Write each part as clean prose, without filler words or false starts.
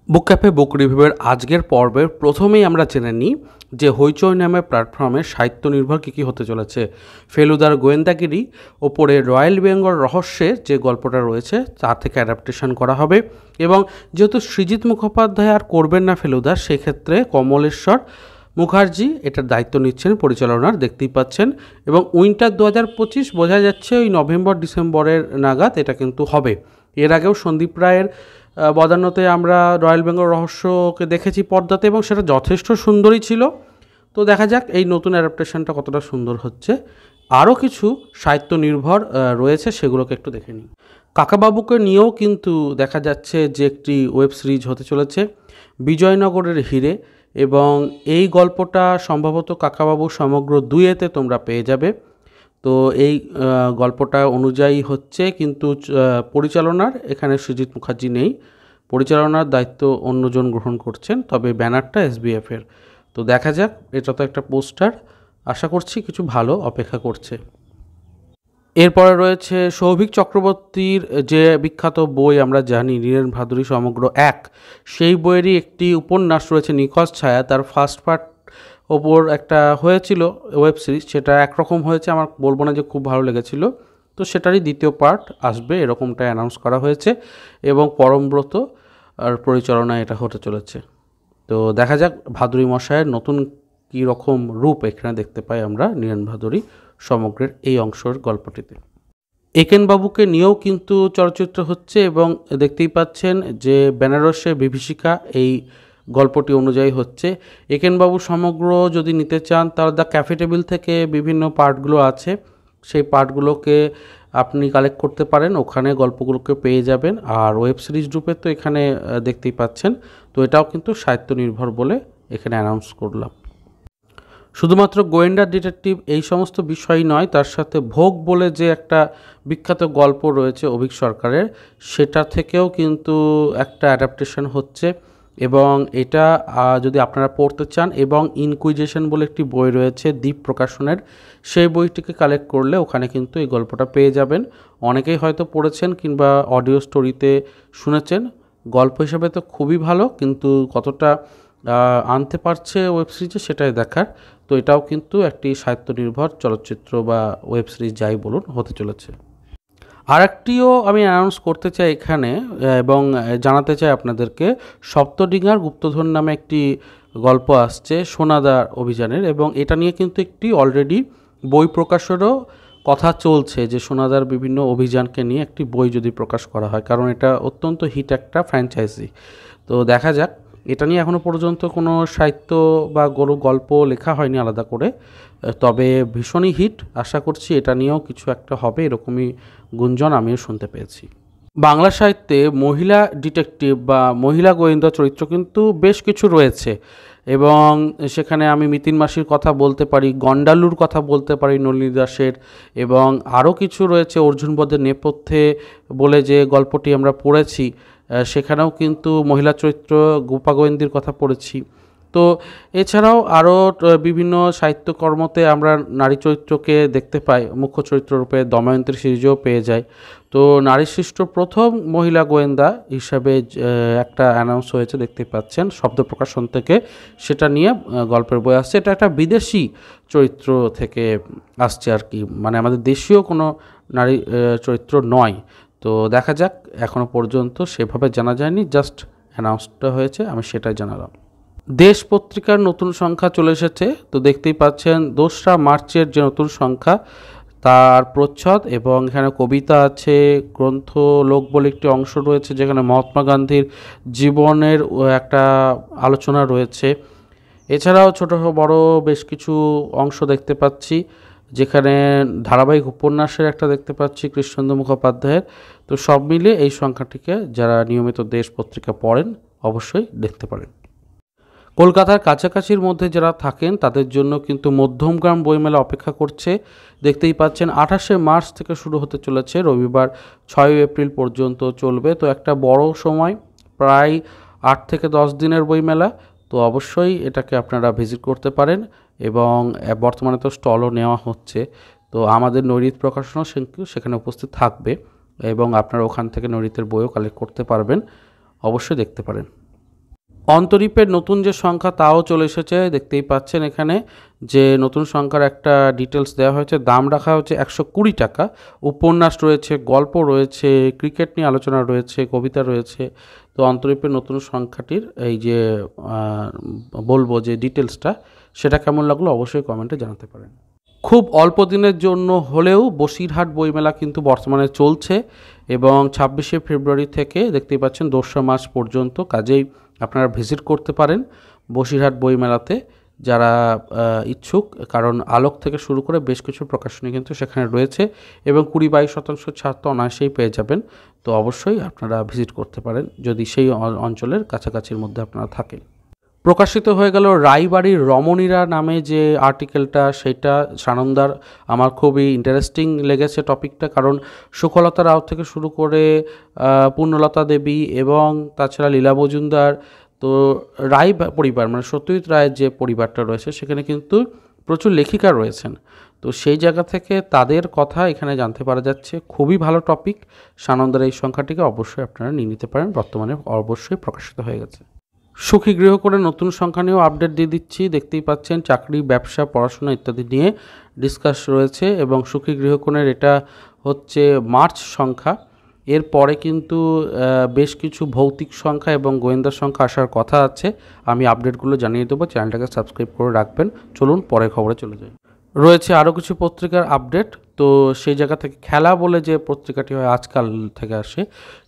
বুক cafe বুক রিভিউয়ের আজকের পর্বের প্রথমেই আমরা জেনে নিই যে হইচই নামে প্ল্যাটফর্মে সাহিত্য নির্ভর কী কী হতে চলেছে। ফেলুদার গোয়েন্দাগিরি ওপরে রয়্যাল বেঙ্গল রহস্যের যে গল্পটা রয়েছে তার থেকে অ্যাডাপ্টেশন করা হবে, এবং যেহেতু সৃজিত মুখোপাধ্যায় আর করবেন না ফেলুদা, সেক্ষেত্রে কমলেশ্বর মুখার্জি এটার দায়িত্ব নিচ্ছেন পরিচালনার, দেখতেই পাচ্ছেন। এবং উইন্টার 2025 বোঝা যাচ্ছে ওই নভেম্বর ডিসেম্বরের নাগাদ এটা কিন্তু হবে। এর আগেও সন্দীপ রায়ের বদান্যতে আমরা রয়্যাল বেঙ্গল রহস্যকে দেখেছি পর্দাতে, এবং সেটা যথেষ্ট সুন্দরই ছিল। তো দেখা যাক এই নতুন অ্যাডাপ্টেশনটা কতটা সুন্দর হচ্ছে। আরও কিছু সাহিত্য নির্ভর রয়েছে, সেগুলোকে একটু দেখে নিই। কাকাবাবুকে নিয়েও কিন্তু দেখা যাচ্ছে যে একটি ওয়েব সিরিজ হতে চলেছে, বিজয়নগরের হিরে, এবং এই গল্পটা সম্ভবত কাকাবাবু সমগ্র 2-তে তোমরা পেয়ে যাবে। তো এই গল্পটা অনুযায়ী হচ্ছে, কিন্তু পরিচালনার এখানে সৃজিত মুখার্জি নেই, পরিচালনার দায়িত্ব অন্যজন গ্রহণ করছেন, তবে ব্যানারটা SBF-এর। তো দেখা যাক, এটা তো একটা পোস্টার, আশা করছি কিছু ভালো অপেক্ষা করছে। এরপরে রয়েছে সৌভিক চক্রবর্তীর যে বিখ্যাত বই আমরা জানি নীরেন ভাদুরী সমগ্র 1, সেই বইয়েরই একটি উপন্যাস রয়েছে নিখোঁজ ছায়া। তার ফার্স্ট পার্ট ওপর একটা হয়েছিল ওয়েব সিরিজ, সেটা একরকম হয়েছে, আমার বলবো না যে খুব ভালো লেগেছিল। তো সেটারই দ্বিতীয় পার্ট আসবে এরকমটা অ্যানাউন্স করা হয়েছে, এবং পরমব্রত আর পরিচালনায় এটা হতে চলেছে। তো দেখা যাক ভাদুরী মশাইয়ের নতুন কী রকম রূপ এখানে দেখতে পাই আমরা নীরেন ভাদুরী সমগ্রের এই অংশের গল্পটিতে। একেনবাবুকে নিয়েও কিন্তু চলচ্চিত্র হচ্ছে, এবং দেখতেই পাচ্ছেন যে বেনারসে বিভীষিকা এই গল্পটি অনুযায়ী হচ্ছে। একেনবাবু সমগ্র যদি নিতে চান তাহলে দ্য ক্যাফে টেবিল থেকে বিভিন্ন পার্টগুলো আছে, সেই পার্টগুলোকে আপনি কালেক্ট করতে পারেন, ওখানে গল্পগুলোকে পেয়ে যাবেন। আর ওয়েব সিরিজ রূপে তো এখানে দেখতেই পাচ্ছেন। তো এটাও কিন্তু সাহিত্য নির্ভর বলে এখানে অ্যানাউন্স করলাম। শুধুমাত্র গোয়েন্দা ডিটেকটিভ এই সমস্ত বিষয় নয়, তার সাথে ভোগ বলে যে একটা বিখ্যাত গল্প রয়েছে অভীক সরকারের, সেটা থেকেও কিন্তু একটা অ্যাডাপ্টেশন হচ্ছে, এবং এটা যদি আপনারা পড়তে চান, এবং ইনকুইজিশন বলে একটি বই রয়েছে দ্বীপ প্রকাশনের, সেই বইটিকে কালেক্ট করলে ওখানে কিন্তু এই গল্পটা পেয়ে যাবেন। অনেকেই হয়তো পড়েছেন কিংবা অডিও স্টোরিতে শুনেছেন, গল্প হিসেবে তো খুবই ভালো, কিন্তু কতটা আনতে পারছে ওয়েব সিরিজে সেটাই দেখার। তো এটাও কিন্তু একটি সাহিত্য নির্ভর চলচ্চিত্র বা ওয়েব সিরিজ যাই বলুন হতে চলেছে। আর একটিও আমি অ্যানাউন্স করতে চাই এখানে, এবং জানাতে চাই আপনাদেরকে, সপ্তডিঙার গুপ্তধন নামে একটি গল্প আসছে সোনাদার অভিযানের, এবং এটা নিয়ে কিন্তু একটি অলরেডি বই প্রকাশেরও কথা চলছে, যে সোনাদার বিভিন্ন অভিযানকে নিয়ে একটি বই যদি প্রকাশ করা হয়, কারণ এটা অত্যন্ত হিট একটা ফ্র্যাঞ্চাইজি। তো দেখা যাক, এটা নিয়ে এখনও পর্যন্ত কোনো সাহিত্য বা গল্প লেখা হয়নি আলাদা করে, তবে ভীষণই হিট, আশা করছি এটা নিয়েও কিছু একটা হবে, এরকমই গুঞ্জন আমিও শুনতে পেয়েছি। বাংলা সাহিত্যে মহিলা ডিটেকটিভ বা মহিলা গোয়েন্দা চরিত্র কিন্তু বেশ কিছু রয়েছে, এবং সেখানে আমি মিতিন মাসির কথা বলতে পারি, গন্ডালুর কথা বলতে পারি নলিনী দাসের, এবং আরও কিছু রয়েছে অর্জুন বধের নেপথ্যে বলে যে গল্পটি আমরা পড়েছি, সেখানেও কিন্তু মহিলা চরিত্র গোপা গোয়েন্দির কথা পড়েছি। তো এছাড়াও আরও বিভিন্ন সাহিত্যকর্মতে আমরা নারী চরিত্রকে দেখতে পাই, মুখ্য চরিত্ররূপে দময়ন্তীর সিরিজেও পেয়ে যাই। তো নারী সৃষ্ট প্রথম মহিলা গোয়েন্দা হিসাবে একটা অ্যানাউন্স হয়েছে, দেখতে পাচ্ছেন শব্দ প্রকাশন থেকে, সেটা নিয়ে গল্পের বই আসছে। এটা একটা বিদেশি চরিত্র থেকে আসছে আর কি, মানে আমাদের দেশীয় কোনো নারী চরিত্র নয়। তো দেখা যাক, এখনও পর্যন্ত সেভাবে জানা যায়নি, জাস্ট অ্যানাউন্সটা হয়েছে, আমি সেটাই জানালাম। দেশ পত্রিকার নতুন সংখ্যা চলে এসেছে, তো দেখতেই পাচ্ছেন 2রা মার্চের যে নতুন সংখ্যা তার প্রচ্ছদ, এবং এখানে কবিতা আছে, গ্রন্থ লোক বলে একটি অংশ রয়েছে যেখানে মহাত্মা গান্ধীর জীবনের একটা আলোচনা রয়েছে। এছাড়াও ছোট বড় বেশ কিছু অংশ দেখতে পাচ্ছি, যেখানে ধারাবাহিক উপন্যাসের একটা দেখতে পাচ্ছি কৃষ্ণেন্দু মুখোপাধ্যায়ের। তো সব মিলিয়ে এই সংখ্যাটিকে যারা নিয়মিত দেশ পত্রিকা পড়েন অবশ্যই দেখতে পারেন। কলকাতার কাছাকাছির মধ্যে যারা থাকেন তাদের জন্য কিন্তু মধ্যমগ্রাম বইমেলা অপেক্ষা করছে, দেখতেই পাচ্ছেন 28শে মার্চ থেকে শুরু হতে চলেছে, রবিবার 6 এপ্রিল পর্যন্ত চলবে। তো একটা বড় সময়, প্রায় 8 থেকে 10 দিনের বইমেলা। তো অবশ্যই এটাকে আপনারা ভিজিট করতে পারেন, এবং বর্তমানে তো স্টলও নেওয়া হচ্ছে। তো আমাদের নৈরিত প্রকাশনও সেখানে উপস্থিত থাকবে, এবং আপনারা ওখান থেকে নৈরিতের বইও কালেক্ট করতে পারবেন, অবশ্যই দেখতে পারেন। অন্তরীপের নতুন যে সংখ্যা তাও চলে এসেছে, দেখতেই পাচ্ছেন এখানে যে নতুন সংখ্যার একটা ডিটেলস দেওয়া হয়েছে। দাম রাখা হচ্ছে 120 টাকা। উপন্যাস রয়েছে, গল্প রয়েছে, ক্রিকেট নিয়ে আলোচনা রয়েছে, কবিতা রয়েছে। তো অন্তরীপের নতুন সংখ্যাটির এই যে বলবো যে ডিটেলসটা, সেটা কেমন লাগলো অবশ্যই কমেন্টে জানাতে পারেন। খুব অল্প দিনের জন্য হলেও বসিরহাট বইমেলা কিন্তু বর্তমানে চলছে এবং 26শে ফেব্রুয়ারি থেকে দেখতেই পাচ্ছেন 2রা মার্চ পর্যন্ত, কাজেই আপনারা ভিজিট করতে পারেন বসিরহাট বইমেলাতে যারা ইচ্ছুক, কারণ আলোক থেকে শুরু করে বেশ কিছু প্রকাশনী কিন্তু সেখানে রয়েছে এবং 20-22% ছাড় তো অনায়াসেই পেয়ে যাবেন। তো অবশ্যই আপনারা ভিজিট করতে পারেন যদি সেই অঞ্চলের কাছাকাছির মধ্যে আপনারা থাকেন। প্রকাশিত হয়ে গেল রায়বাড়ির রমণীরা নামে যে আর্টিকেলটা, সেটা সানন্দার আমার খুবই ইন্টারেস্টিং লেগেছে টপিকটা, কারণ সুখলতা রাও থেকে শুরু করে পূর্ণলতা দেবী এবং তাছাড়া লীলা মজুমদার, তো রায় পরিবার মানে সত্যজিৎ রায়ের যে পরিবারটা রয়েছে সেখানে কিন্তু প্রচুর লেখিকা রয়েছেন। তো সেই জায়গা থেকে তাদের কথা এখানে জানতে পারা যাচ্ছে। খুবই ভালো টপিক। সানন্দার এই সংখ্যাটিকে অবশ্যই আপনারা নিয়ে নিতে পারেন, বর্তমানে অবশ্যই প্রকাশিত হয়ে গেছে। সুখী গৃহকোণের নতুন সংখ্যা নিয়েও আপডেট দিয়ে দিচ্ছি। দেখতেই পাচ্ছেন চাকরি, ব্যবসা, পড়াশোনা ইত্যাদি নিয়ে ডিসকাস রয়েছে এবং সুখী গৃহকোণের এটা হচ্ছে মার্চ সংখ্যা। এরপরে কিন্তু বেশ কিছু ভৌতিক সংখ্যা এবং গোয়েন্দা সংখ্যা আসার কথা আছে। আমি আপডেটগুলো জানিয়ে দেবো, চ্যানেলটাকে সাবস্ক্রাইব করে রাখবেন। চলুন পরের খবরে চলে যাই। রয়েছে আরও কিছু পত্রিকার আপডেট। তো সেই জায়গা থেকে খেলা বলে যে পত্রিকাটি হয় আজকাল থেকে আসে,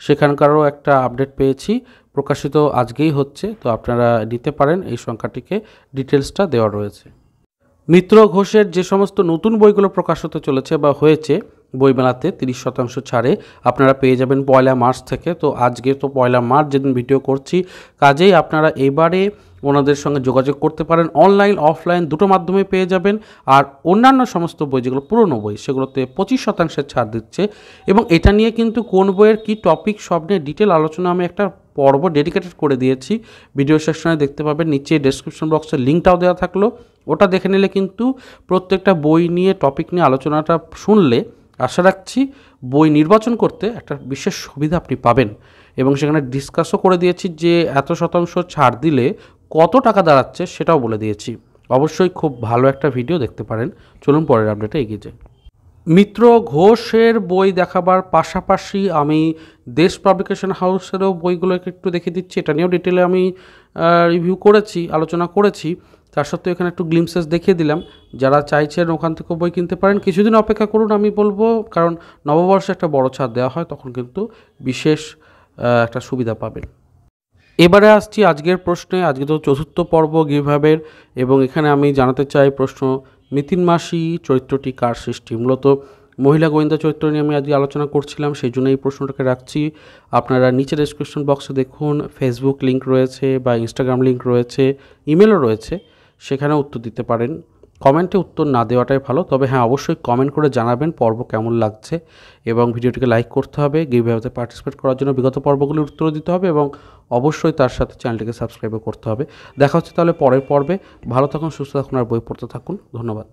সেখানকারও একটা আপডেট পেয়েছি, প্রকাশিত আজকেই হচ্ছে। তো আপনারা নিতে পারেন, এই সংখ্যাটিকে ডিটেলসটা দেওয়া রয়েছে। মিত্র ঘোষের যে সমস্ত নতুন বইগুলো প্রকাশ হতে চলেছে বা হয়েছে বইমেলাতে 30% ছাড়ে আপনারা পেয়ে যাবেন 1 মার্চ থেকে। তো আজকে তো 1 মার্চ যেদিন ভিডিও করছি, কাজেই আপনারা এবারে ওনাদের সঙ্গে যোগাযোগ করতে পারেন। অনলাইন অফলাইন দুটো মাধ্যমে পেয়ে যাবেন। আর অন্যান্য সমস্ত বই যেগুলো পুরনো বই সেগুলোতে 25% ছাড় দিচ্ছে। এবং এটা নিয়ে কিন্তু কোন বইয়ের কী টপিক সব নিয়ে ডিটেল আলোচনা আমি একটা পর্ব ডেডিকেটেড করে দিয়েছি, ভিডিও সেকশনে দেখতে পাবেন। নিচে ডেসক্রিপশন বক্সের লিঙ্কটাও দেওয়া থাকলো, ওটা দেখে নিলে কিন্তু প্রত্যেকটা বই নিয়ে টপিক নিয়ে আলোচনাটা শুনলে আশা রাখছি বই নির্বাচন করতে একটা বিশেষ সুবিধা আপনি পাবেন। এবং সেখানে ডিসকাসও করে দিয়েছি যে এত শতাংশ ছাড় দিলে কত টাকা দাঁড়াচ্ছে সেটাও বলে দিয়েছি। অবশ্যই খুব ভালো একটা ভিডিও দেখতে পারেন। চলুন পরের আপডেটে এগিয়ে যাই। মিত্র ঘোষের বই দেখাবার পাশাপাশি আমি দেশ পাবলিকেশন হাউসেরও বইগুলো একটু দেখে দিচ্ছি। এটা নিয়েও ডিটেলে আমি রিভিউ করেছি, আলোচনা করেছি। তার সত্ত্বেও এখানে একটু গ্লিমসেস দেখিয়ে দিলাম। যারা চাইছেন ওখান থেকেও বই কিনতে পারেন। কিছুদিন অপেক্ষা করুন আমি বলবো, কারণ নববর্ষে একটা বড় ছাড় দেওয়া হয়, তখন কিন্তু বিশেষ একটা সুবিধা পাবেন। এবারে আসছি আজকের প্রশ্নে। আজকে তো 4র্থ পর্ব গিভঅ্যাওয়ের, এবং এখানে আমি জানাতে চাই প্রশ্ন, মিতিন মাসি চরিত্রটি কার সৃষ্টি? মূলত মহিলা গোয়েন্দা চরিত্র নিয়ে আমি আজকে আলোচনা করছিলাম, সেই জন্য এই প্রশ্নটাকে রাখছি। আপনারা নিচে ডেসক্রিপশন বক্সে দেখুন, ফেসবুক লিঙ্ক রয়েছে বা ইনস্টাগ্রাম লিঙ্ক রয়েছে, ইমেলও রয়েছে, সেখানে উত্তর দিতে পারেন। কমেন্টে উত্তর না দেওয়াটাই ভালো, তবে হ্যাঁ অবশ্যই কমেন্ট করে জানাবেন পর্ব কেমন লাগছে এবং ভিডিওটিকে লাইক করতে হবে। গিভঅ্যাওয়েতে পার্টিসিপেট করার জন্য বিগত পর্বগুলির উত্তর দিতে হবে এবং অবশ্যই তার সাথে চ্যানেলটিকে সাবস্ক্রাইবও করতে হবে। দেখা হচ্ছে তাহলে পরের পর্বে। ভালো থাকুন, সুস্থ থাকুন আর বই পড়তে থাকুন। ধন্যবাদ।